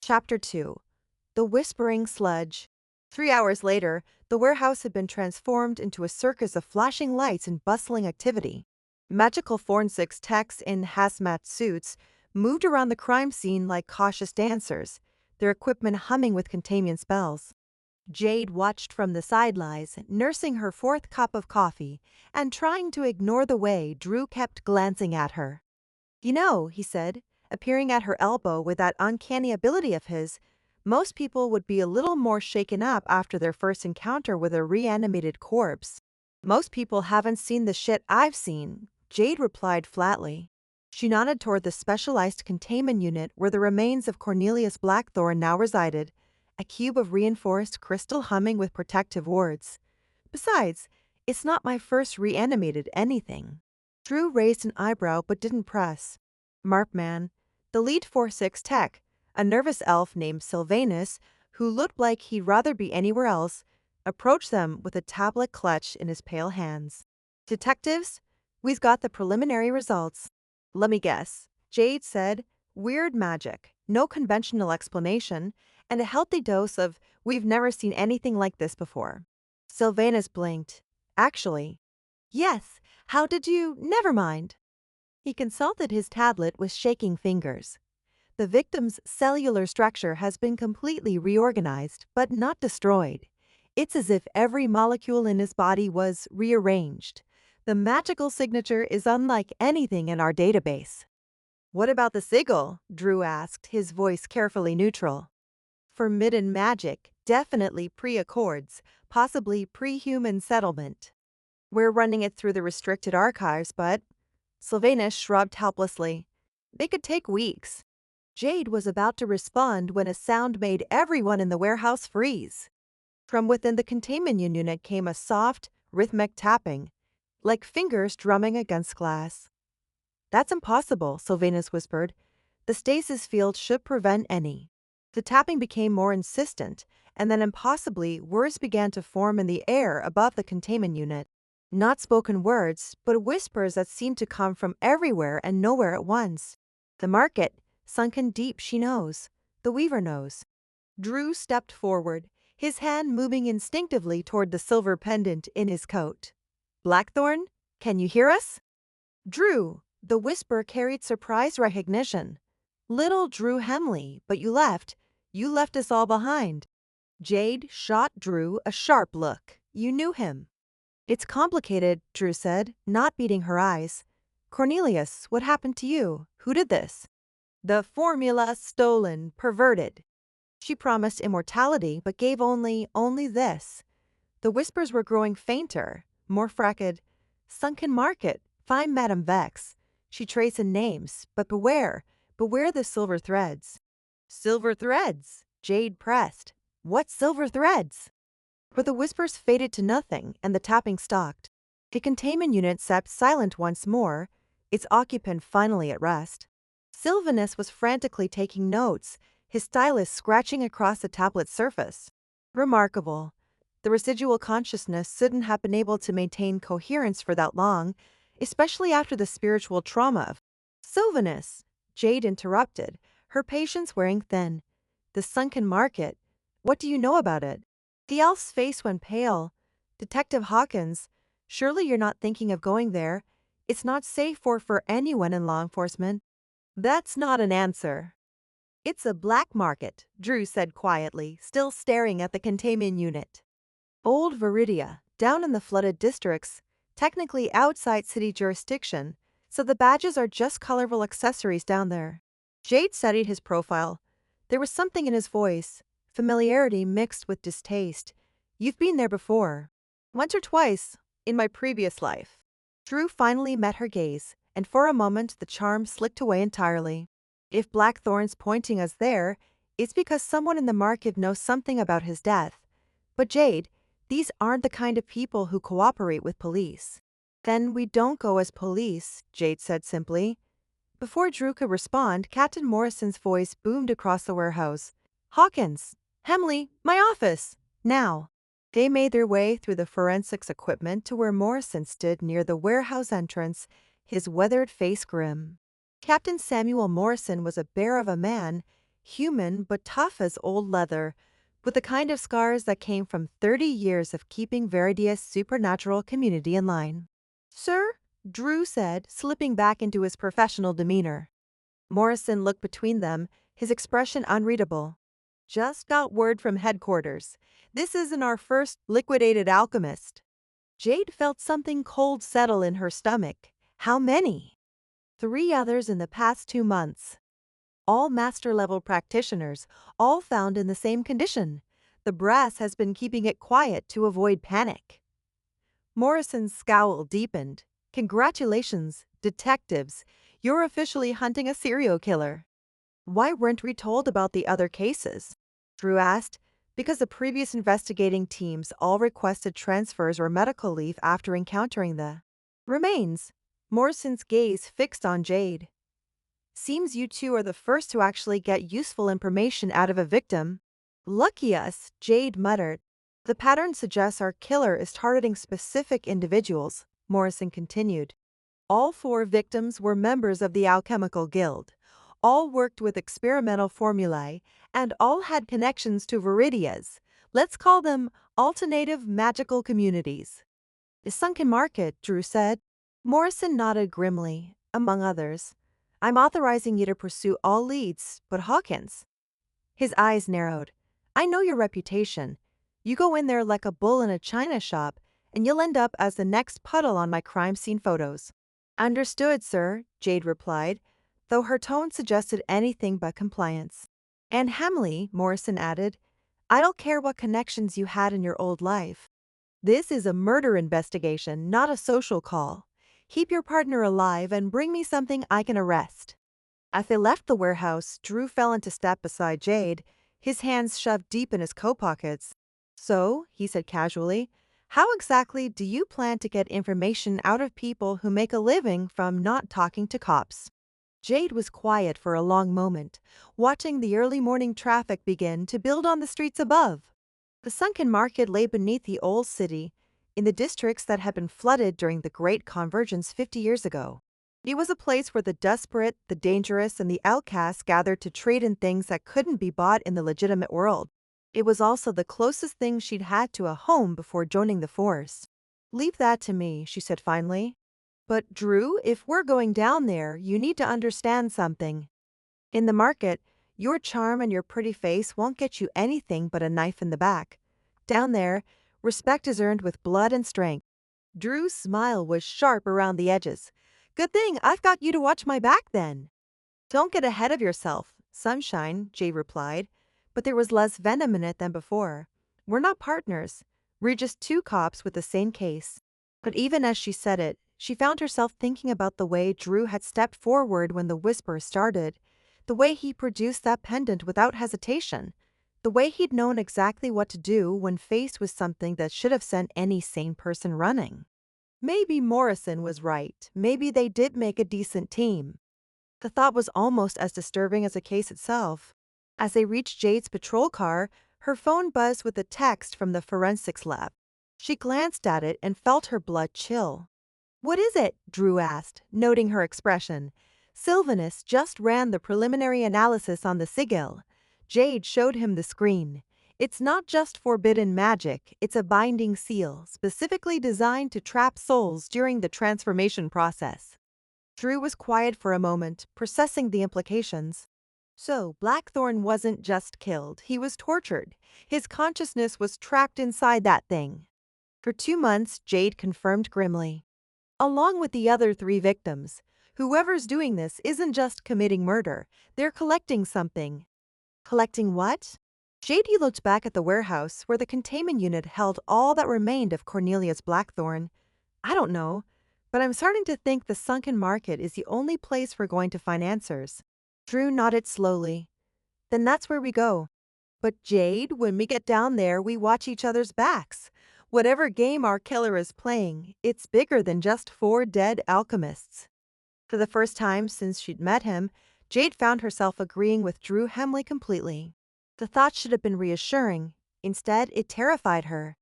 Chapter 2. The Whispering Sludge. 3 hours later, the warehouse had been transformed into a circus of flashing lights and bustling activity. Magical forensics techs in hazmat suits moved around the crime scene like cautious dancers, their equipment humming with containment spells. Jade watched from the sidelines, nursing her fourth cup of coffee and trying to ignore the way Drew kept glancing at her. "You know," he said, appearing at her elbow with that uncanny ability of his, "most people would be a little more shaken up after their first encounter with a reanimated corpse." "Most people haven't seen the shit I've seen," Jade replied flatly. She nodded toward the specialized containment unit where the remains of Cornelius Blackthorne now resided, a cube of reinforced crystal humming with protective wards. "Besides, it's not my first reanimated anything." Drew raised an eyebrow but didn't press. Markman, the lead 4-6 tech, a nervous elf named Sylvanus, who looked like he'd rather be anywhere else, approached them with a tablet clutched in his pale hands. "Detectives, we've got the preliminary results." "Let me guess," Jade said. "Weird magic, no conventional explanation, and a healthy dose of 'we've never seen anything like this before.'" Sylvanus blinked. "Actually, yes. How did you? Never mind." He consulted his tablet with shaking fingers. "The victim's cellular structure has been completely reorganized, but not destroyed. It's as if every molecule in his body was rearranged. The magical signature is unlike anything in our database." "What about the sigil?" Drew asked, his voice carefully neutral. "Forbidden magic, definitely pre-accords, possibly pre-human settlement. We're running it through the restricted archives, but—" Sylvanus shrugged helplessly. "They could take weeks." Jade was about to respond when a sound made everyone in the warehouse freeze. From within the containment unit came a soft, rhythmic tapping, like fingers drumming against glass. "That's impossible," Sylvanus whispered. "The stasis field should prevent any." The tapping became more insistent, and then impossibly words began to form in the air above the containment unit. Not spoken words, but whispers that seemed to come from everywhere and nowhere at once. "The market, sunken deep, she knows. The weaver knows." Drew stepped forward, his hand moving instinctively toward the silver pendant in his coat. "Blackthorne, can you hear us?" "Drew," the whisper carried surprise recognition. "Little Drew Hemley, but you left. You left us all behind." Jade shot Drew a sharp look. "You knew him." "It's complicated," Drew said, not beating her eyes. "Cornelius, what happened to you? Who did this?" "The formula stolen, perverted." She promised immortality, but gave only this. The whispers were growing fainter, more fractured. "Sunken market, find Madame Vex. She trades in names, but beware the silver threads." "Silver threads?" Jade pressed. "What silver threads?" But the whispers faded to nothing, and the tapping stopped. The containment unit sat silent once more, its occupant finally at rest. Sylvanus was frantically taking notes, his stylus scratching across the tablet's surface. Remarkable. The residual consciousness shouldn't have been able to maintain coherence for that long, especially after the spiritual trauma of— "Sylvanus," Jade interrupted, her patience wearing thin. "The sunken market. What do you know about it?" The elf's face went pale. "Detective Hawkins, surely you're not thinking of going there. It's not safe for anyone in law enforcement." "That's not an answer." "It's a black market," Drew said quietly, still staring at the containment unit. "Old Viridia, down in the flooded districts, technically outside city jurisdiction, so the badges are just colorful accessories down there." Jade studied his profile. There was something in his voice, familiarity mixed with distaste. "You've been there before." "Once or twice, in my previous life." Drew finally met her gaze, and for a moment the charm slipped away entirely. "If Blackthorne's pointing us there, it's because someone in the market knows something about his death. But Jade, these aren't the kind of people who cooperate with police." "Then we don't go as police," Jade said simply. Before Drew could respond, Captain Morrison's voice boomed across the warehouse. "Hawkins! Hemley! My office! Now!" They made their way through the forensics equipment to where Morrison stood near the warehouse entrance, his weathered face grim. Captain Samuel Morrison was a bear of a man, human but tough as old leather, with the kind of scars that came from 30 years of keeping Veridia's supernatural community in line. Sir, Drew said, slipping back into his professional demeanor. Morrison looked between them, his expression unreadable. Just got word from headquarters. This isn't our first liquidated alchemist. Jade felt something cold settle in her stomach. How many? 3 others in the past 2 months. All master-level practitioners, all found in the same condition. The brass has been keeping it quiet to avoid panic. Morrison's scowl deepened. Congratulations, detectives. You're officially hunting a serial killer. Why weren't we told about the other cases? Drew asked. Because the previous investigating teams all requested transfers or medical leave after encountering the remains. Morrison's gaze fixed on Jade. Seems you two are the first to actually get useful information out of a victim. Lucky us, Jade muttered. The pattern suggests our killer is targeting specific individuals, Morrison continued. All 4 victims were members of the Alchemical Guild. All worked with experimental formulae, and all had connections to Viridia's, let's call them alternative magical communities. The sunken market, Drew said. Morrison nodded grimly, among others. I'm authorizing you to pursue all leads, but Hawkins. His eyes narrowed. I know your reputation. You go in there like a bull in a china shop, and you'll end up as the next puddle on my crime scene photos. Understood, sir, Jade replied, though her tone suggested anything but compliance. And Hamley, Morrison added, I don't care what connections you had in your old life. This is a murder investigation, not a social call. Keep your partner alive and bring me something I can arrest. As they left the warehouse, Drew fell into step beside Jade, his hands shoved deep in his coat pockets. So, he said casually, how exactly do you plan to get information out of people who make a living from not talking to cops? Jade was quiet for a long moment, watching the early morning traffic begin to build on the streets above. The sunken market lay beneath the old city, in the districts that had been flooded during the Great Convergence 50 years ago. It was a place where the desperate, the dangerous, and the outcasts gathered to trade in things that couldn't be bought in the legitimate world. It was also the closest thing she'd had to a home before joining the force. Leave that to me, she said finally. But, Drew, if we're going down there, you need to understand something. In the market, your charm and your pretty face won't get you anything but a knife in the back. Down there, respect is earned with blood and strength. Drew's smile was sharp around the edges. Good thing I've got you to watch my back then. Don't get ahead of yourself, Sunshine, Jade replied, but there was less venom in it than before. We're not partners. We're just 2 cops with the same case. But even as she said it, she found herself thinking about the way Drew had stepped forward when the whisper started, the way he produced that pendant without hesitation, the way he'd known exactly what to do when faced with something that should have sent any sane person running. Maybe Morrison was right. Maybe they did make a decent team. The thought was almost as disturbing as the case itself. As they reached Jade's patrol car, her phone buzzed with a text from the forensics lab. She glanced at it and felt her blood chill. What is it? Drew asked, noting her expression. Sylvanus just ran the preliminary analysis on the sigil. Jade showed him the screen. It's not just forbidden magic, it's a binding seal, specifically designed to trap souls during the transformation process. Drew was quiet for a moment, processing the implications. So, Blackthorn wasn't just killed, he was tortured. His consciousness was trapped inside that thing. For 2 months, Jade confirmed grimly. Along with the other 3 victims, whoever's doing this isn't just committing murder, they're collecting something. Collecting what? Jade looked back at the warehouse where the containment unit held all that remained of Cornelius Blackthorn. I don't know, but I'm starting to think the sunken market is the only place we're going to find answers. Drew nodded slowly. Then that's where we go. But Jade, when we get down there, we watch each other's backs. Whatever game our killer is playing, it's bigger than just 4 dead alchemists. For the first time since she'd met him, Jade found herself agreeing with Drew Hemley completely. The thought should have been reassuring. Instead, it terrified her.